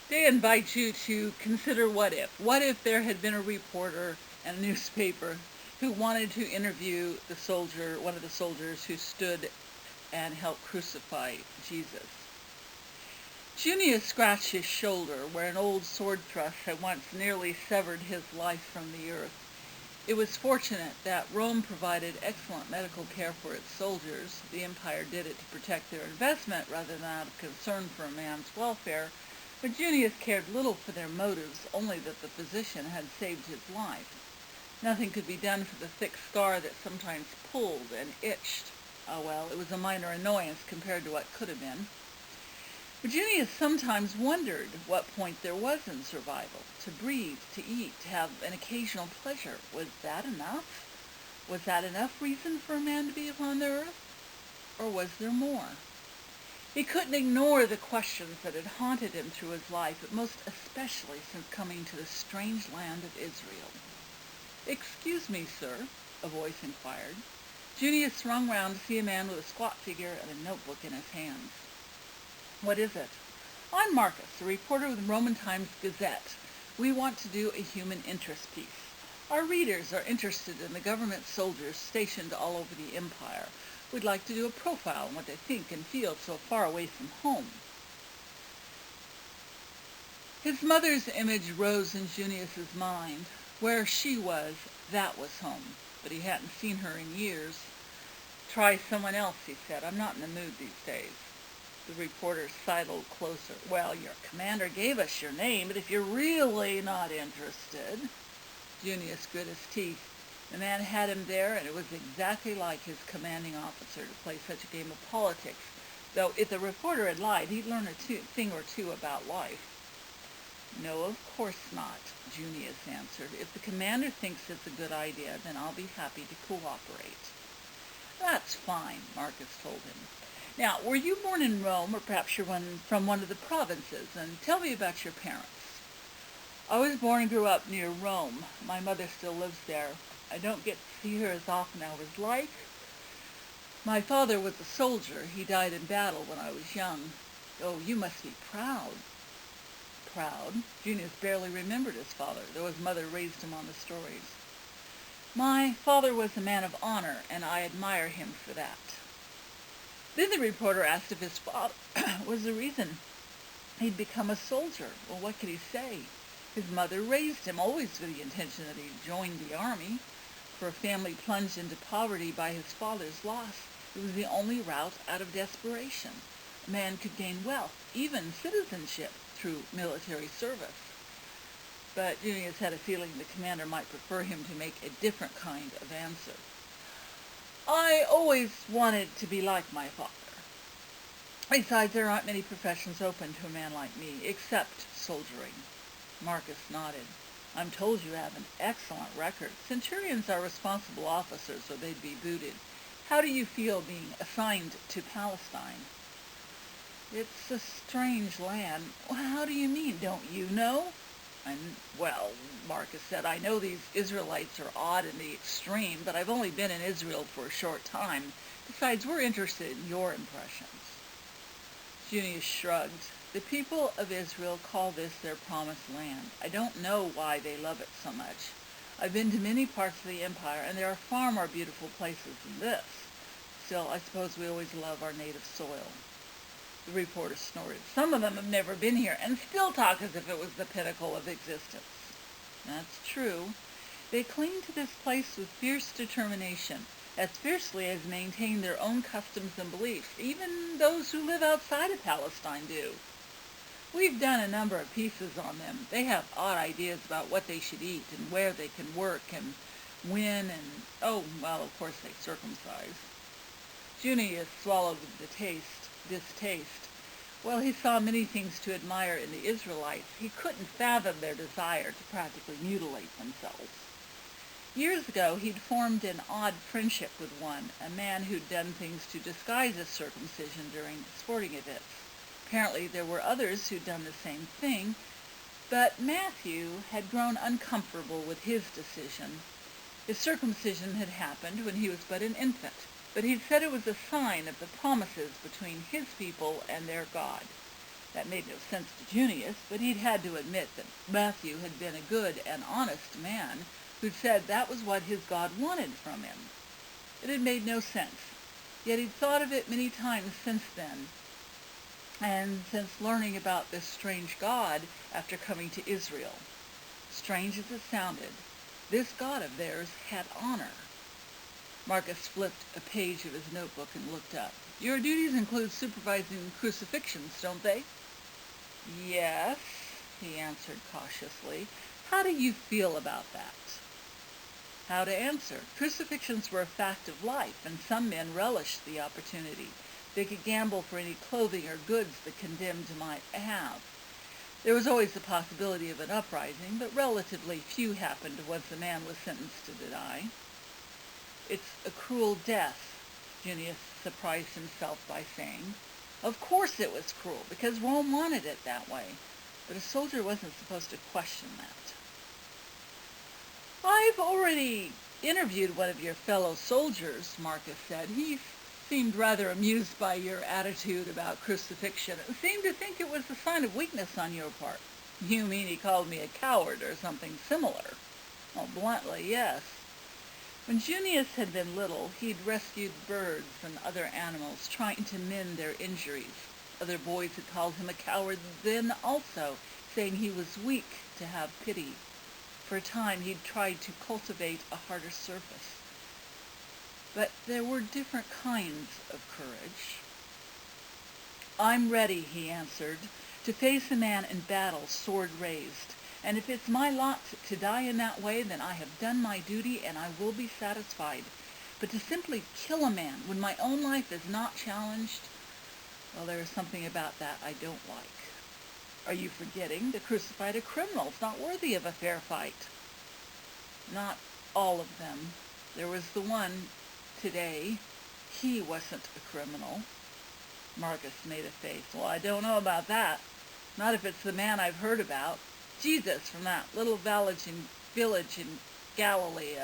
They invite you to consider what if. What if there had been a reporter and a newspaper who wanted to interview the soldier, one of the soldiers who stood and helped crucify Jesus? Junius scratched his shoulder where an old sword thrust had once nearly severed his life from the earth. It was fortunate that Rome provided excellent medical care for its soldiers. The empire did it to protect their investment rather than out of concern for a man's welfare, but Junius cared little for their motives, only that the physician had saved his life. Nothing could be done for the thick scar that sometimes pulled and itched. Oh well, it was a minor annoyance compared to what could have been. Virginia sometimes wondered what point there was in survival. To breathe, to eat, to have an occasional pleasure. Was that enough? Was that enough reason for a man to be upon the earth? Or was there more? He couldn't ignore the questions that had haunted him through his life, but most especially since coming to the strange land of Israel. "Excuse me, sir," a voice inquired. Junius swung round to see a man with a squat figure and a notebook in his hands. "What is it?" "I'm Marcus, a reporter with the Roman Times Gazette. We want to do a human interest piece. Our readers are interested in the government soldiers stationed all over the empire. We'd like to do a profile on what they think and feel so far away from home." His mother's image rose in Junius's mind. Where she was, that was home, but he hadn't seen her in years. "Try someone else," he said. "I'm not in the mood these days." The reporter sidled closer. "Well, your commander gave us your name, but if you're really not interested—" Junius grit his teeth. The man had him there, and it was exactly like his commanding officer to play such a game of politics, though if the reporter had lied, he'd learn a thing or two about life. "No, of course not," Junius answered. "If the commander thinks it's a good idea, then I'll be happy to cooperate." "That's fine," Marcus told him. "Now, were you born in Rome, or perhaps you're from one of the provinces? And tell me about your parents." "I was born and grew up near Rome. My mother still lives there. I don't get to see her as often as I would like. My father was a soldier. He died in battle when I was young." "Oh, you must be proud." Proud? Junius barely remembered his father, though his mother raised him on the stories. "My father was a man of honor, and I admire him for that." Then the reporter asked if his father was the reason he'd become a soldier. Well, what could he say? His mother raised him, always with the intention that he'd join the army. For a family plunged into poverty by his father's loss, it was the only route out of desperation. A man could gain wealth, even citizenship, through military service. But Junius had a feeling the commander might prefer him to make a different kind of answer. "I always wanted to be like my father. Besides, there aren't many professions open to a man like me, except soldiering." Marcus nodded. "I'm told you have an excellent record. Centurions are responsible officers, or they'd be booted. How do you feel being assigned to Palestine?" "It's a strange land." "How do you mean? Don't you know?" "Well," Marcus said, "I know these Israelites are odd in the extreme, but I've only been in Israel for a short time. Besides, we're interested in your impressions." Junius shrugged. "The people of Israel call this their promised land. I don't know why they love it so much. I've been to many parts of the empire, and there are far more beautiful places than this. Still, I suppose we always love our native soil." The reporter snorted. "Some of them have never been here, and still talk as if it was the pinnacle of existence." "That's true. They cling to this place with fierce determination, as fiercely as maintain their own customs and beliefs. Even those who live outside of Palestine do. We've done a number of pieces on them. They have odd ideas about what they should eat and where they can work and when and, oh, well, of course they circumcise." Junius swallowed with distaste. While he saw many things to admire in the Israelites, he couldn't fathom their desire to practically mutilate themselves. Years ago, he'd formed an odd friendship with one, a man who'd done things to disguise his circumcision during sporting events. Apparently there were others who'd done the same thing, but Matthew had grown uncomfortable with his decision. His circumcision had happened when he was but an infant, but he'd said it was a sign of the promises between his people and their God. That made no sense to Junius, but he'd had to admit that Matthew had been a good and honest man who'd said that was what his God wanted from him. It had made no sense, yet he'd thought of it many times since then, and since learning about this strange God after coming to Israel. Strange as it sounded, this God of theirs had honor. Marcus flipped a page of his notebook and looked up. Your duties include supervising crucifixions, don't they? Yes, he answered cautiously. How do you feel about that? How to answer. Crucifixions were a fact of life, and some men relished the opportunity. They could gamble for any clothing or goods the condemned might have. There was always the possibility of an uprising, but relatively few happened once a man was sentenced to die. It's a cruel death, Junius surprised himself by saying. Of course it was cruel, because Rome wanted it that way, but a soldier wasn't supposed to question that. I've already interviewed one of your fellow soldiers, Marcus said. He seemed rather amused by your attitude about crucifixion. It seemed to think it was a sign of weakness on your part. You mean he called me a coward or something similar? Well, bluntly, yes. When Junius had been little, he'd rescued birds and other animals, trying to mend their injuries. Other boys had called him a coward then also, saying he was weak to have pity. For a time he'd tried to cultivate a harder surface. But there were different kinds of courage. I'm ready, he answered, to face a man in battle, sword raised. And if it's my lot to die in that way, then I have done my duty and I will be satisfied. But to simply kill a man when my own life is not challenged, well, there is something about that I don't like. Are you forgetting the crucified a criminal is not worthy of a fair fight? Not all of them. There was the one today. He wasn't a criminal. Marcus made a face. Well, I don't know about that. Not if it's the man I've heard about. Jesus from that little village in Galilee,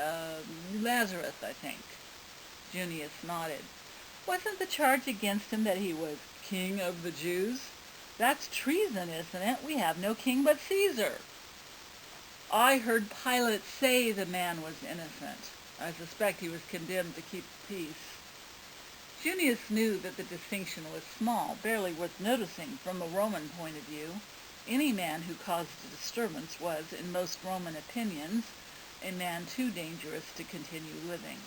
Nazareth, I think. Junius nodded. Wasn't the charge against him that he was king of the Jews? That's treason, isn't it? We have no king but Caesar. I heard Pilate say the man was innocent. I suspect he was condemned to keep peace. Junius knew that the distinction was small, barely worth noticing from a Roman point of view. Any man who caused a disturbance was, in most Roman opinions, a man too dangerous to continue living.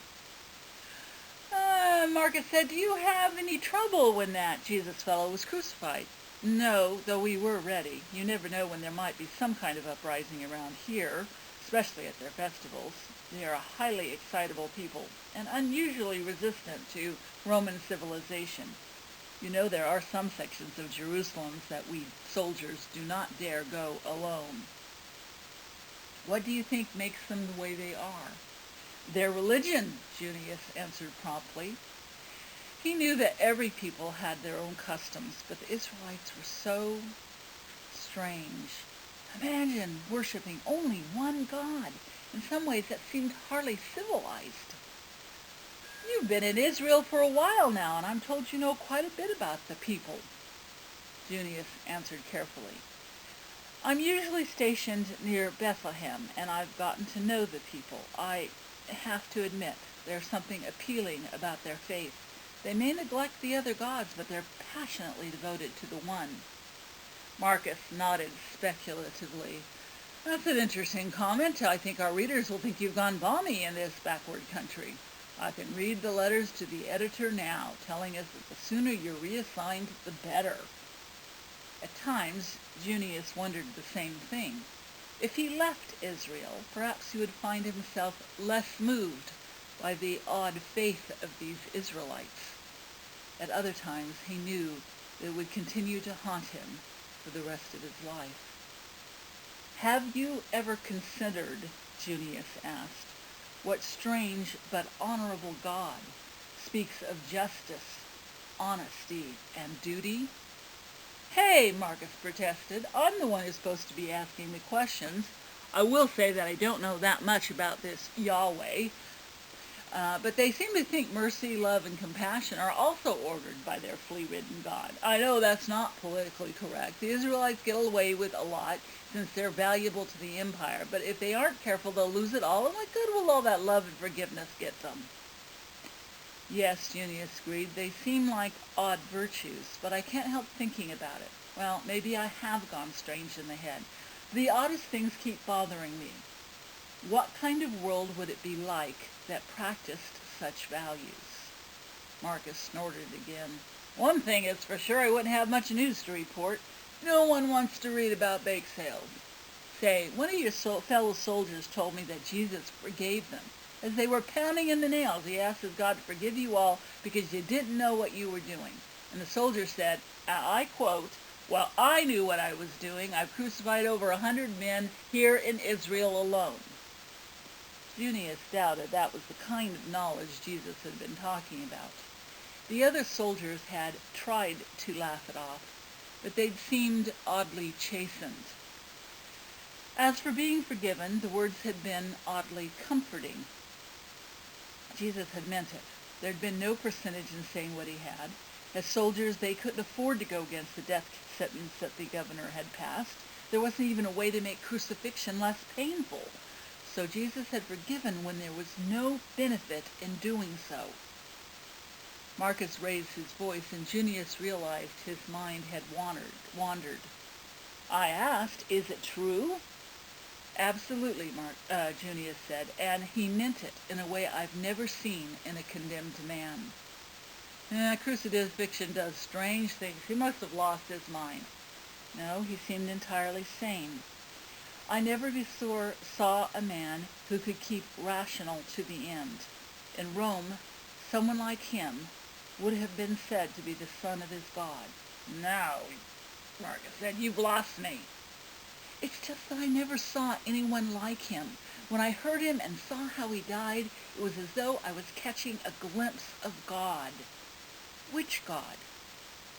Marcus said, do you have any trouble when that Jesus fellow was crucified? No, though we were ready. You never know when there might be some kind of uprising around here, especially at their festivals. They are a highly excitable people, and unusually resistant to Roman civilization. You know there are some sections of Jerusalem that we soldiers do not dare go alone. What do you think makes them the way they are? Their religion, Junius answered promptly. He knew that every people had their own customs, but the Israelites were so strange. Imagine worshiping only one God. In some ways that seemed hardly civilized. You've been in Israel for a while now, and I'm told you know quite a bit about the people. Junius answered carefully. I'm usually stationed near Bethlehem, and I've gotten to know the people. I have to admit, there's something appealing about their faith. They may neglect the other gods, but they're passionately devoted to the one. Marcus nodded speculatively. That's an interesting comment. I think our readers will think you've gone balmy in this backward country. I can read the letters to the editor now, telling us that the sooner you're reassigned, the better. At times, Junius wondered the same thing. If he left Israel, perhaps he would find himself less moved by the odd faith of these Israelites. At other times, he knew that it would continue to haunt him for the rest of his life. Have you ever considered, Junius asked, what strange but honorable God speaks of justice, honesty, and duty? Hey, Marcus protested, I'm the one who's supposed to be asking the questions. I will say that I don't know that much about this Yahweh, But they seem to think mercy, love, and compassion are also ordered by their flea-ridden God. I know that's not politically correct. The Israelites get away with a lot since they're valuable to the empire, but if they aren't careful, they'll lose it all, and what good will all that love and forgiveness get them? Yes, Junius agreed, they seem like odd virtues, but I can't help thinking about it. Well, maybe I have gone strange in the head. The oddest things keep bothering me. What kind of world would it be like that practiced such values? Marcus snorted again. One thing is for sure, I wouldn't have much news to report. No one wants to read about bake sales. Say, one of your fellow soldiers told me that Jesus forgave them. As they were pounding in the nails, he asked his God to forgive you all because you didn't know what you were doing. And the soldier said, I quote, "Well, I knew what I was doing. I've crucified over 100 men here in Israel alone." Junius doubted that was the kind of knowledge Jesus had been talking about. The other soldiers had tried to laugh it off, but they'd seemed oddly chastened. As for being forgiven, the words had been oddly comforting. Jesus had meant it. There'd been no percentage in saying what he had. As soldiers, they couldn't afford to go against the death sentence that the governor had passed. There wasn't even a way to make crucifixion less painful. So Jesus had forgiven when there was no benefit in doing so. Marcus raised his voice, and Junius realized his mind had wandered. I asked, is it true? Absolutely, Junius said, and he meant it in a way I've never seen in a condemned man. Crucifixion does strange things. He must have lost his mind. No, he seemed entirely sane. I never before saw a man who could keep rational to the end. In Rome, someone like him would have been said to be the son of his God. No, Marcus said, you've lost me. It's just that I never saw anyone like him. When I heard him and saw how he died, it was as though I was catching a glimpse of God. Which God?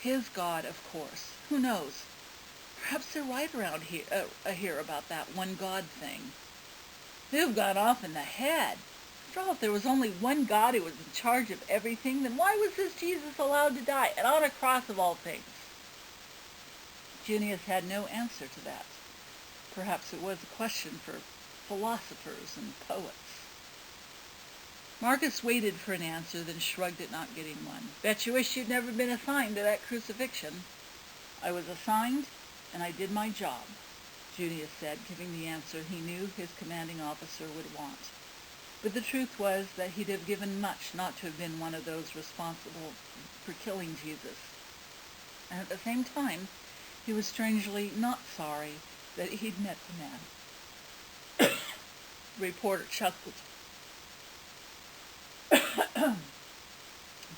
His God, of course. Who knows? Perhaps they're right around here about that one God thing. They've gone off in the head. After all, if there was only one God who was in charge of everything, then why was this Jesus allowed to die, and on a cross of all things? Junius had no answer to that. Perhaps it was a question for philosophers and poets. Marcus waited for an answer, then shrugged at not getting one. Bet you wish you'd never been assigned to that crucifixion. I was assigned, and I did my job, Junius said, giving the answer he knew his commanding officer would want. But the truth was that he'd have given much not to have been one of those responsible for killing Jesus. And at the same time, he was strangely not sorry that he'd met the man. The reporter chuckled.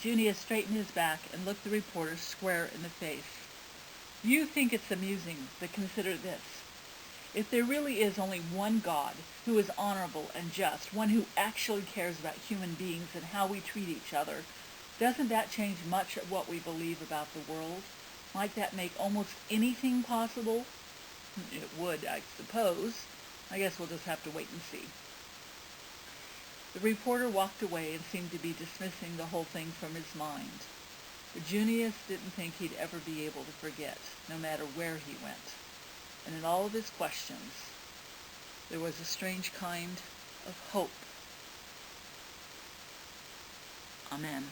Junius straightened his back and looked the reporter square in the face. You think it's amusing, but consider this. If there really is only one God who is honorable and just, one who actually cares about human beings and how we treat each other, doesn't that change much of what we believe about the world? Might that make almost anything possible? It would, I suppose. I guess we'll just have to wait and see. The reporter walked away and seemed to be dismissing the whole thing from his mind. But Junius didn't think he'd ever be able to forget, no matter where he went. And in all of his questions, there was a strange kind of hope. Amen.